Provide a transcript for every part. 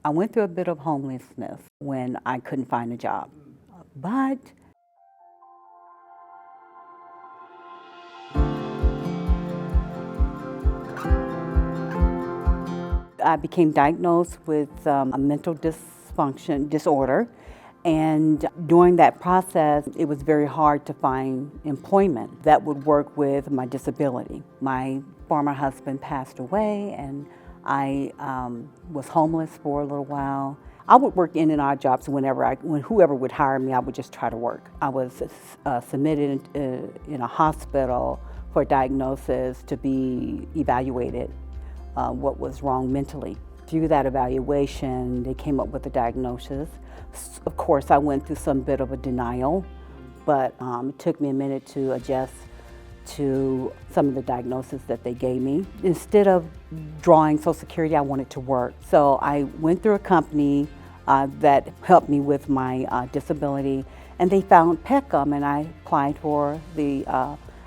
I went through a bit of homelessness when I couldn't find a job, but I became diagnosed with a mental dysfunction disorder, and during that process, it was very hard to find employment that would work with my disability. My former husband passed away, and I was homeless for a little while. I would work in and odd jobs when whoever would hire me, I would just try to work. I was submitted in a hospital for diagnosis to be evaluated what was wrong mentally. Through that evaluation, they came up with a diagnosis. Of course, I went through some bit of a denial, but it took me a minute to adjust to some of the diagnoses that they gave me. Instead of drawing Social Security, I wanted to work. So I went through a company that helped me with my disability, and they found Peckham, and I applied for the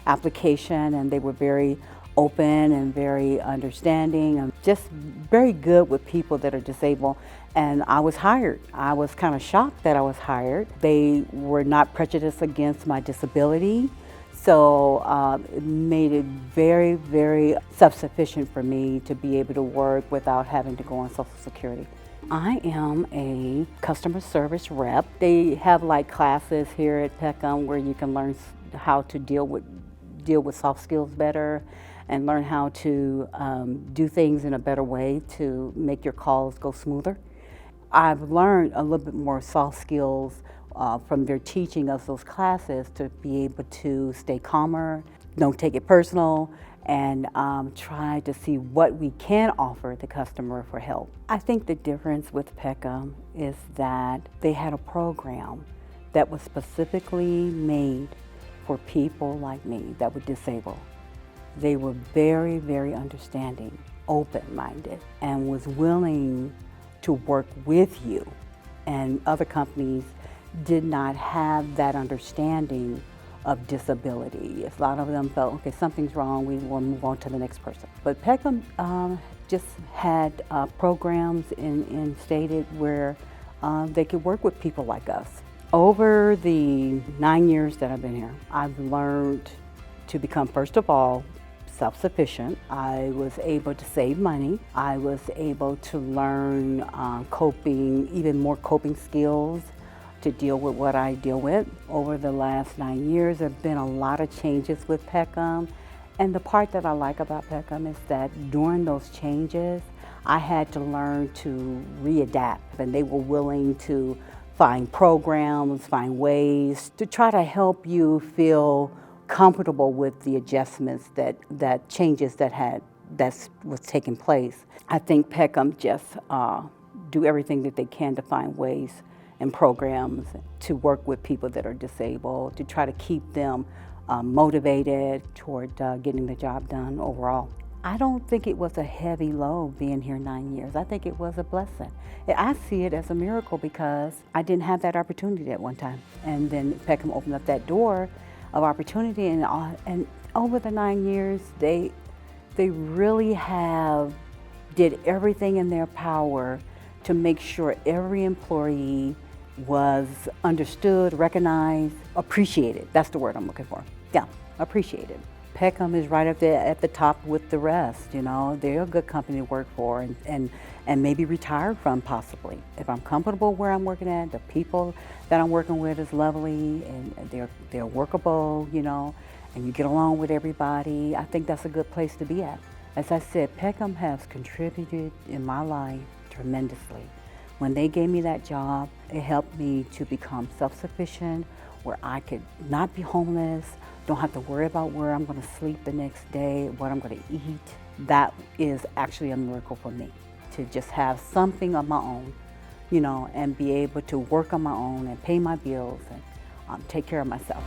application, and they were very open and very understanding and just very good with people that are disabled. And I was hired. I was kind of shocked that I was hired. They were not prejudiced against my disability. So it made it very, very self-sufficient for me to be able to work without having to go on Social Security. I am a customer service rep. They have like classes here at Peckham where you can learn how to deal with soft skills better and learn how to do things in a better way to make your calls go smoother. I've learned a little bit more soft skills from their teaching of those classes to be able to stay calmer, don't take it personal, and try to see what we can offer the customer for help. I think the difference with Peckham is that they had a program that was specifically made for people like me that were disabled. They were very, very understanding, open-minded, and was willing to work with you. And other companies did not have that understanding of disability. A lot of them felt, okay, something's wrong, we will move on to the next person. But Peckham just had programs instated where they could work with people like us. Over the 9 years that I've been here, I've learned to become, first of all, self-sufficient. I was able to save money. I was able to learn even more coping skills to deal with what I deal with. Over the last 9 years, there have been a lot of changes with Peckham. And the part that I like about Peckham is that during those changes, I had to learn to readapt, and they were willing to find programs, find ways to try to help you feel comfortable with the adjustments that changes that was taking place. I think Peckham just do everything that they can to find ways and programs to work with people that are disabled, to try to keep them motivated toward getting the job done overall. I don't think it was a heavy load being here 9 years. I think it was a blessing. I see it as a miracle because I didn't have that opportunity at one time. And then Peckham opened up that door of opportunity, and over the 9 years, they really did everything in their power to make sure every employee was understood, recognized, appreciated. That's the word I'm looking for. Yeah, appreciated. Peckham is right up there at the top with the rest. You know, they're a good company to work for and maybe retire from possibly. If I'm comfortable where I'm working at, the people that I'm working with is lovely and they're workable, you know, and you get along with everybody. I think that's a good place to be at. As I said, Peckham has contributed in my life tremendously. When they gave me that job, it helped me to become self-sufficient, where I could not be homeless, don't have to worry about where I'm going to sleep the next day, what I'm going to eat. That is actually a miracle for me, to just have something of my own, you know, and be able to work on my own and pay my bills and take care of myself.